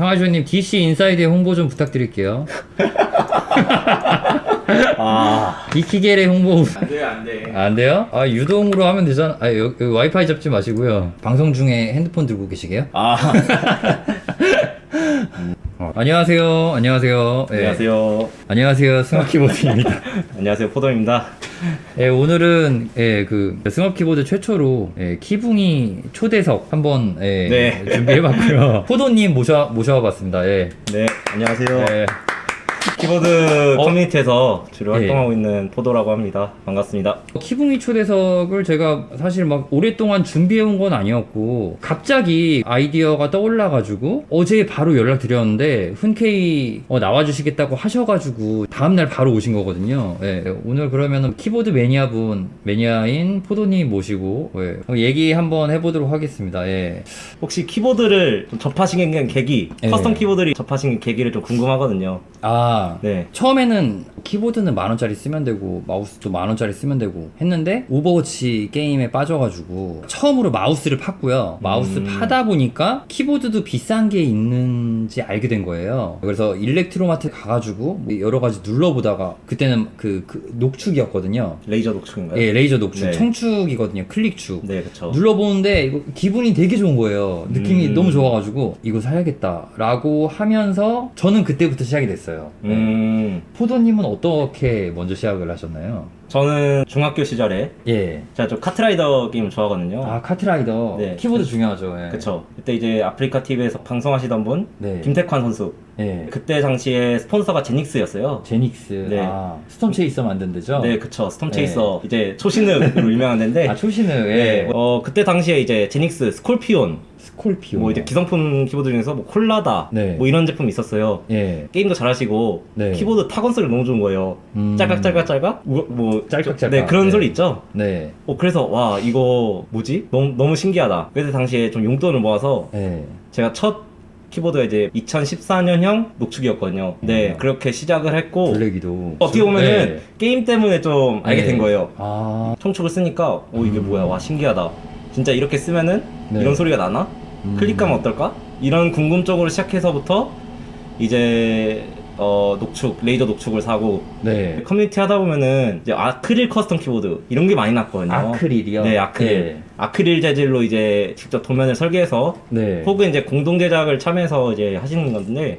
장하주님 DC 인사이드의 홍보 좀 부탁드릴게요. 이키겔의 홍보 안 돼. 안 돼요? 아 유동으로 하면 되잖아. 아 여기 와이파이 잡지 마시고요. 방송 중에 핸드폰 들고 계시게요? 안녕하세요. 안녕하세요. 네. 안녕하세요. 안녕하세요. 스마트 키보드입니다. 안녕하세요. 포도입니다. 네, 오늘은 그 스마트 키보드 최초로 키붕이 초대석 한번 네. 준비해봤고요. 포도님 모셔봤습니다. 네, 안녕하세요. 네. 키보드 커뮤니티에서 주로 예. 활동하고 있는 포도라고 합니다. 반갑습니다. 키붕이 초대석을 제가 사실 막 오랫동안 준비해온 건 아니었고 갑자기 아이디어가 떠올라가지고 어제 바로 연락드렸는데 흔쾌히 나와주시겠다고 하셔가지고 다음날 바로 오신 거거든요. 예, 오늘 그러면은 키보드 매니아인 포도님 모시고 얘기 한번 해보도록 하겠습니다. 예. 혹시 키보드를 좀 접하신 계기, 예. 커스텀 키보드를 접하신 계기를 좀 궁금하거든요. 네. 처음에는 키보드는 10,000원짜리 쓰면 되고 마우스도 10,000원짜리 쓰면 되고 했는데 오버워치 게임에 빠져가지고 처음으로 마우스를 팠고요. 마우스 파다 보니까 키보드도 비싼 게 있는지 알게 된 거예요. 그래서 일렉트로마트 가가지고 여러 가지 눌러보다가 그때는 그 녹축이었거든요. 레이저 녹축인가요? 예, 레이저 녹축. 네. 청축이거든요. 클릭축. 네, 그쵸. 눌러보는데 이거 기분이 되게 좋은 거예요. 느낌이 너무 좋아가지고 이거 사야겠다라고 하면서 저는 그때부터 시작이 됐어요. 네. 음, 포도님은 어떻게 먼저 시작을 하셨나요? 저는 중학교 시절에 예. 제가 좀 카트라이더 게임 좋아하거든요. 아, 카트라이더. 네. 키보드 중요하죠. 예. 그쵸. 그때 이제 아프리카 TV에서 방송하시던 분, 네. 김태환 선수. 예. 그때 당시에 스폰서가 제닉스였어요. 제닉스. 네. 아, 스톰 체이서 만든 데죠? 네, 그쵸. 스톰체이서 이제 초신으로 유명한 데인데. 아, 초신을. 예. 네, 그때 당시에 이제 제닉스 스콜피온, 스콜피오. 뭐 이제 기성품 키보드 중에서 뭐 콜라다, 네. 뭐 이런 제품이 있었어요. 예. 게임도 잘하시고 네. 키보드 타건 소리 너무 좋은 거예요. 짤깍짤깍짤깍? 뭐 짤깍짤깍. 네, 그런 네. 소리 있죠. 네. 그래서 와 이거 뭐지? 너무 신기하다. 그때 당시에 좀 용돈을 모아서 예. 제가 첫 키보드가 이제 2014년형 녹축이었거든요. 네, 그렇게 시작을 했고 블랙이도. 어떻게 보면은 네. 게임 때문에 좀 알게 네. 된 거예요. 아. 청축을 쓰니까 이게 뭐야, 와 신기하다. 진짜 이렇게 쓰면은 네. 이런 소리가 나나? 클릭하면 어떨까? 이런 궁금적으로 시작해서부터 이제 레이저 녹축을 사고 네. 커뮤니티 하다 보면은 이제 아크릴 커스텀 키보드 이런 게 많이 났거든요. 아크릴이요? 네, 아크릴. 네. 아크릴 재질로 이제 직접 도면을 설계해서 네. 혹은 이제 공동 제작을 참여해서 이제 하시는 건데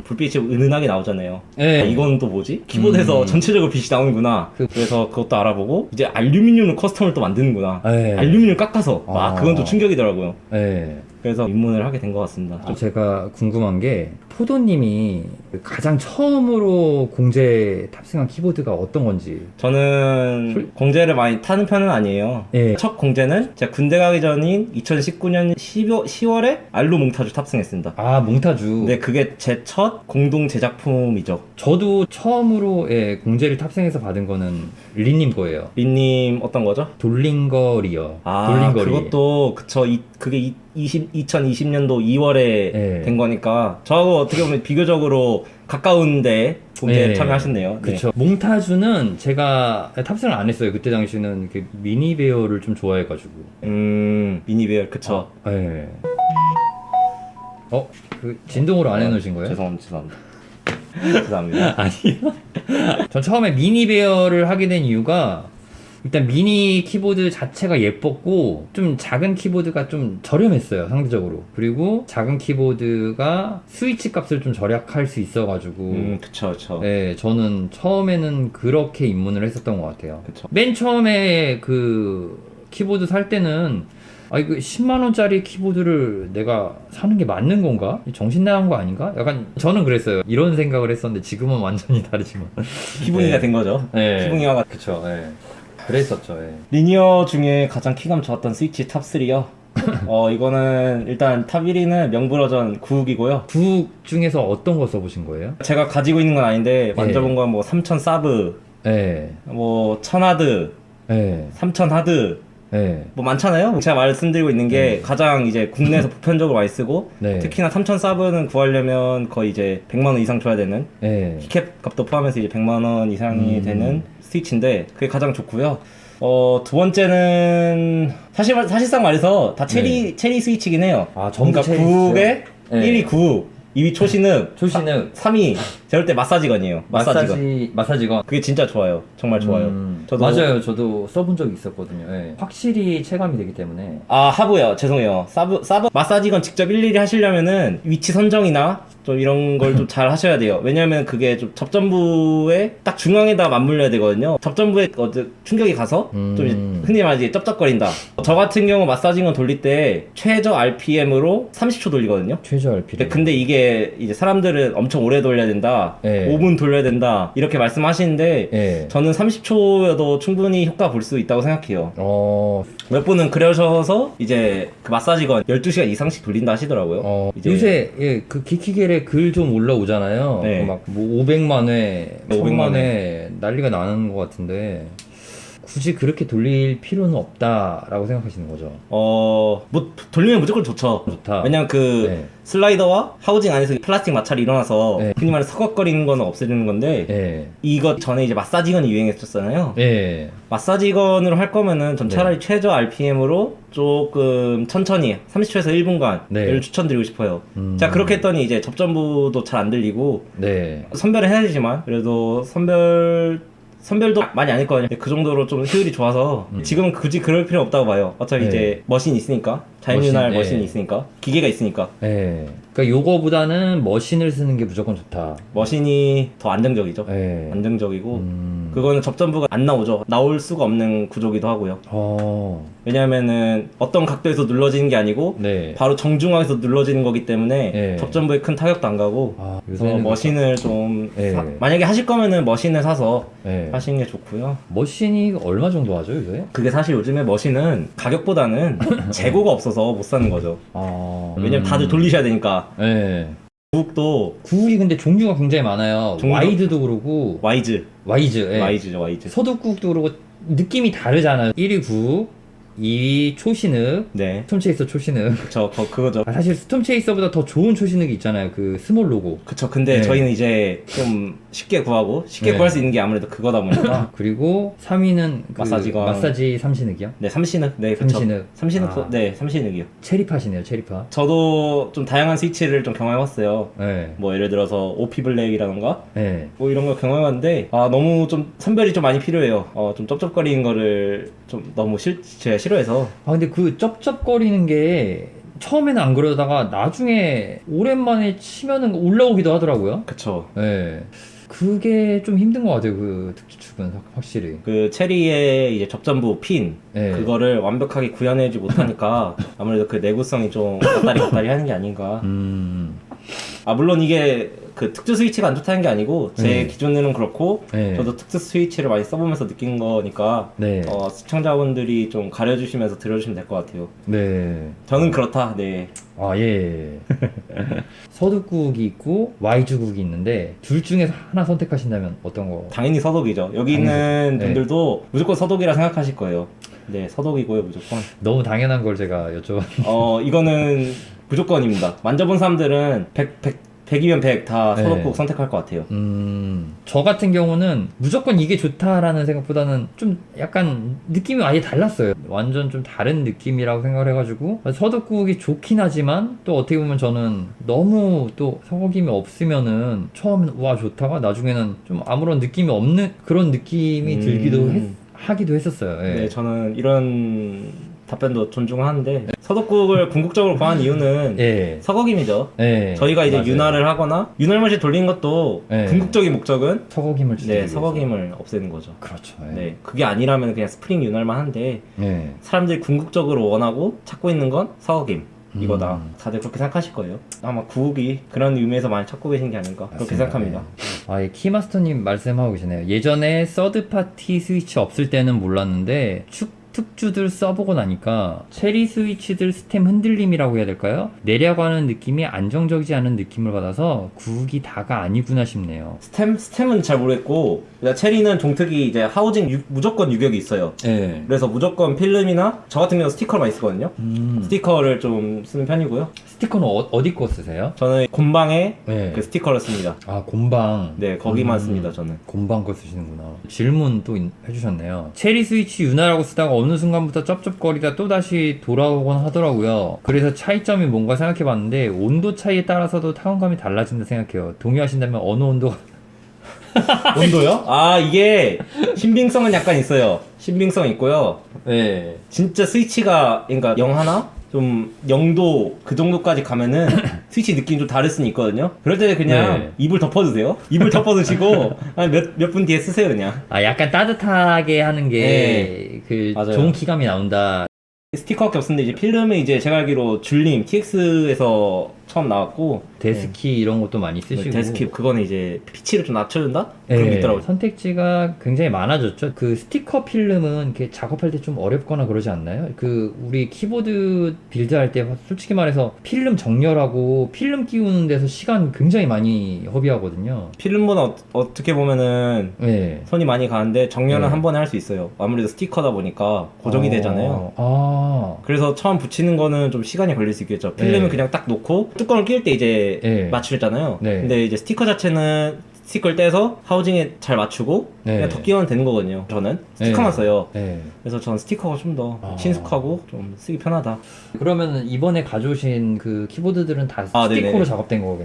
불빛이 은은하게 나오잖아요. 네. 아, 이건 또 뭐지? 키보드에서 전체적으로 빛이 나오는구나. 그래서 그것도 알아보고 이제 알루미늄 커스텀을 또 만드는구나. 네. 알루미늄 깎아서. 아. 그건 또 충격이더라고요. 네. 그래서 입문을 하게 된 것 같습니다. 제가 궁금한 게 포도님이 가장 처음으로 공제 탑승한 키보드가 어떤 건지. 저는 공제를 많이 타는 편은 아니에요. 예. 첫 공제는 제가 군대 가기 전인 2019년 10월에 알루 몽타주 탑승했습니다. 아, 몽타주. 네, 그게 제 첫 공동 제작품이죠. 저도 처음으로 공제를 탑승해서 받은 거는 린님 거예요. 린님 어떤 거죠? 돌링거리요. 아, 돌링거리. 그것도 그쵸. 그게 2020년도 2월에 네. 된 거니까 저하고 어떻게 보면 비교적으로 가까운데 공제에 네. 참여하셨네요. 네. 그쵸. 몽타주는 제가 탑승을 안 했어요. 그때 당시는 그 미니베어를 좀 좋아해가지고. 미니베어 그쵸. 네. 그 진동으로 안 해놓으신 거예요? 죄송합니다. 죄송합니다. 아니요. 전 처음에 미니베어를 하게 된 이유가 일단 미니 키보드 자체가 예뻤고 좀 작은 키보드가 좀 저렴했어요, 상대적으로. 그리고 작은 키보드가 스위치 값을 좀 절약할 수 있어가지고 그쵸. 네, 저는 처음에는 그렇게 입문을 했었던 것 같아요. 그쵸. 맨 처음에 그 키보드 살 때는 이거 10만원짜리 키보드를 내가 사는 게 맞는 건가? 정신 나간 거 아닌가? 약간 저는 그랬어요. 이런 생각을 했었는데 지금은 완전히 다르지만 기분이가 네. 된 거죠. 네. 기분이가 그쵸. 네. 그랬었죠. 예. 리니어 중에 가장 키감 좋았던 스위치 탑 3요. 이거는 일단 탑 1위는 명불허전 9uk이고요. 9 중에서 어떤 거 써보신 거예요? 제가 가지고 있는 건 아닌데 만져본 건 뭐 3000 사브, 네. 뭐 1000하드, 네. 3000 하드, 네. 뭐 많잖아요. 제가 말씀드리고 있는 게 가장 이제 국내에서 보편적으로 많이 쓰고 네. 특히나 3000 사브는 구하려면 거의 이제 100만 원 이상 줘야 되는 네. 키캡 값도 포함해서 이제 100만 원 이상이 되는 스위치인데 그게 가장 좋고요. 두 번째는 사실상 말해서 다 체리 스위치긴 해요. 아, 전부 그러니까 체리 9에 스위치요? 네. 1위 9, 2위 초신읍, 초신읍 3위 제가 볼 때 마사지건이에요. 마사지건. 마사지건. 그게 진짜 좋아요. 정말 좋아요. 맞아요. 저도 써본 적이 있었거든요. 예. 확실히 체감이 되기 때문에. 아, 하부요. 죄송해요. 사브 마사지건 직접 일일이 하시려면은 위치 선정이나 좀 이런 걸 좀 잘 하셔야 돼요. 왜냐면 그게 좀 접전부에 딱 중앙에다 맞물려야 되거든요. 접전부에 충격이 가서 좀 이제 흔히 말하지 쩝쩝거린다. 저 같은 경우 마사지건 돌릴 때 최저 RPM으로 30초 돌리거든요. 최저 RPM. 근데 이게 이제 사람들은 엄청 오래 돌려야 된다. 예. 5분 돌려야 된다. 이렇게 말씀하시는데 예. 저는 30초여도 충분히 효과 볼 수 있다고 생각해요. 몇 분은 그러셔서 이제 그 마사지건 12시간 이상씩 돌린다 하시더라고요. 이제 요새 예, 그 기키겔에 글 좀 올라오잖아요. 네. 막 뭐 500만 회, 1000만 500만 회 난리가 나는 것 같은데 굳이 그렇게 돌릴 필요는 없다라고 생각하시는 거죠. 뭐 돌리면 무조건 좋죠. 좋다. 왜냐면 그 네. 슬라이더와 하우징 안에서 플라스틱 마찰이 일어나서 네. 흔히 말해서 서걱거리는 거는 없애주는 건데 예. 이거 전에 이제 마사지건이 유행했었잖아요. 예. 마사지건으로 할 거면은 전 차라리 최저 RPM으로 조금 천천히 30초에서 1분간 네. 를 추천드리고 싶어요. 자, 그렇게 했더니 이제 접전부도 잘 안 들리고 네. 선별을 해야 되지만 그래도 선별도 많이 안 했거든요. 그 정도로 좀 효율이 좋아서 지금은 굳이 그럴 필요 없다고 봐요. 어차피 네. 이제 머신이 있으니까 자연윤활 머신, 머신이 예. 있으니까 기계가 있으니까 예. 그러니까 요거보다는 머신을 쓰는 게 무조건 좋다. 머신이 더 안정적이죠. 예. 안정적이고 그거는 접전부가 안 나오죠. 나올 수가 없는 구조기도 하고요. 왜냐하면은 어떤 각도에서 눌러지는 게 아니고 네. 바로 정중앙에서 눌러지는 거기 때문에 예. 접전부에 큰 타격도 안 가고 요새는 머신을 좀 예. 만약에 하실 거면은 머신을 사서 예. 하시는 게 좋고요. 머신이 얼마 정도 하죠, 요새? 그게 사실 요즘에 머신은 가격보다는 재고가 없어서 못 사는 거죠. 왜냐면 다들 돌리셔야 되니까. 예. 구욱도 구욱이 근데 종류가 굉장히 많아요. 종류? 와이드도 그렇고 와이즈. 예. 와이즈죠, 와이즈. 서독국도 그렇고 느낌이 다르잖아요. 1위 구욱, 2위 초신읍, 네. 스톰체이서 초신읍. 그쵸, 그거죠. 사실 스톰체이서보다 더 좋은 초신읍이 있잖아요. 그 스몰 로고. 그쵸. 근데 네. 저희는 이제 좀 쉽게 구하고 쉽게 네. 구할 수 있는 게 아무래도 그거다 보니까. 그리고 3위는 그 마사지건. 마사지 삼신읍이요. 네, 삼신읍. 네, 그쵸. 삼신읍. 삼신읍. 네, 삼신읍이요. 체리팟이네요, 체리팟. 저도 좀 다양한 스위치를 좀 경험해봤어요. 네. 뭐 예를 들어서 오피 블랙이라던가 네. 뭐 이런 걸 경험해봤는데 너무 좀 선별이 좀 많이 필요해요. 좀 쩝쩝거리는 거를 좀 너무 제가 싫어해서. 근데 그 쩝쩝거리는 게 처음에는 안 그러다가 나중에 오랜만에 치면은 올라오기도 하더라고요. 그쵸. 네. 그게 좀 힘든 것 같아요. 그 특수축은 확실히. 그 체리의 이제 접전부 핀 네. 그거를 완벽하게 구현해내지 못하니까 아무래도 그 내구성이 좀 왔다리 하는 게 아닌가. 물론 이게 그 특수 스위치가 안 좋다는 게 아니고 제 기준으로는 그렇고 네. 저도 특수 스위치를 많이 써보면서 느낀 거니까 네. 시청자분들이 좀 가려주시면서 들어주시면 될 것 같아요. 네. 저는 그렇다. 네. 예. 서독국이 있고 와이즈국이 있는데 둘 중에서 하나 선택하신다면 어떤 거? 당연히 서독이죠. 여기 있는 네. 분들도 무조건 서독이라 생각하실 거예요. 네, 서독이고요, 무조건. 너무 당연한 걸 제가 여쭤봤는데. 이거는 무조건입니다. 만져본 사람들은 100이면 100 다 네. 서독국 선택할 것 같아요. 저 같은 경우는 무조건 이게 좋다라는 생각보다는 좀 약간 느낌이 아예 달랐어요. 완전 좀 다른 느낌이라고 생각을 해가지고 서독국이 좋긴 하지만 또 어떻게 보면 저는 너무 또 서걱임이 없으면은 처음엔 와 좋다가 나중에는 좀 아무런 느낌이 없는 그런 느낌이 들기도 하기도 했었어요. 예. 네, 저는 이런 답변도 존중하는데 서독국을 궁극적으로 구한 이유는 예. 서걱임이죠. 예. 저희가 이제 맞아요. 윤활을 하거나 윤활물질 돌리는 것도 네. 궁극적인 목적은 서걱임을 줄이기 네, 위해서. 서걱임을 없애는 거죠. 그렇죠. 예. 네, 그게 아니라면 그냥 스프링 윤활만 한데 예. 사람들이 궁극적으로 원하고 찾고 있는 건 서걱임. 이거다. 다들 그렇게 생각하실 거예요. 아마 구욱이 그런 의미에서 많이 찾고 계신 게 아닌가 그렇게 맞습니다. 생각합니다. 이 키마스터님 말씀하고 계시네요. 예전에 서드파티 스위치 없을 때는 몰랐는데 특주들 써보고 나니까 체리 스위치들 스템 흔들림이라고 해야 될까요? 내려가는 느낌이 안정적이지 않은 느낌을 받아서 구욱이 다가 아니구나 싶네요. 스템은 잘 모르겠고 체리는 종특이 이제 하우징 무조건 유격이 있어요. 네. 그래서 무조건 필름이나 저 같은 경우 스티커를 많이 쓰거든요. 스티커를 좀 쓰는 편이고요. 스티커는 어디 거 쓰세요? 저는 곰방에 네. 그 스티커를 씁니다. 곰방. 네, 거기만 씁니다. 저는. 곰방 거 쓰시는구나. 질문 또 해주셨네요. 체리 스위치 윤활하고 쓰다가 어느 어느 순간부터 쩝쩝거리다 또다시 돌아오곤 하더라고요. 그래서 차이점이 뭔가 생각해봤는데 온도 차이에 따라서도 타원감이 달라진다 생각해요. 동의하신다면 어느 온도가 온도요? 아, 이게 신빙성은 약간 있어요. 신빙성 있고요. 네. 진짜 스위치가 그러니까 0 하나? 좀 0도 그 정도까지 가면은 스위치 느낌이 좀 다를 수는 있거든요. 그럴 때 그냥 네. 이불 덮어두세요. 이불 덮어두시고 몇 분 뒤에 쓰세요 그냥. 아 약간 따뜻하게 하는 게 그 맞아요. 좋은 키감이 나온다. 스티커밖에 없었는데 이제 필름은 이제 제가 알기로 줄림 TX에서 처음 나왔고 데스키 이런 것도 많이 쓰시고 데스킵 그거는 이제 피치를 좀 낮춰준다? 그런 게 네, 있더라고요. 선택지가 굉장히 많아졌죠. 그 스티커 필름은 이렇게 작업할 때 좀 어렵거나 그러지 않나요? 그 우리 키보드 빌드할 때 솔직히 말해서 필름 정렬하고 필름 끼우는 데서 시간 굉장히 많이 허비하거든요. 필름보다 어떻게 보면은 네. 손이 많이 가는데 정렬은 네. 한 번에 할 수 있어요. 아무래도 스티커다 보니까 고정이 되잖아요. 아. 그래서 처음 붙이는 거는 좀 시간이 걸릴 수 있겠죠. 필름은 네. 그냥 딱 놓고 뚜껑을 끼울 때 이제 네. 맞추잖아요. 네. 근데 이제 스티커 자체는 스티커를 떼서 하우징에 잘 맞추고 네. 그냥 더 끼우면 되는 거거든요. 저는 스티커만 네. 써요. 네. 그래서 저는 스티커가 좀 더 아. 친숙하고 좀 쓰기 편하다. 그러면 이번에 가져오신 그 키보드들은 다 아, 스티커로 네네. 작업된 거겠네요.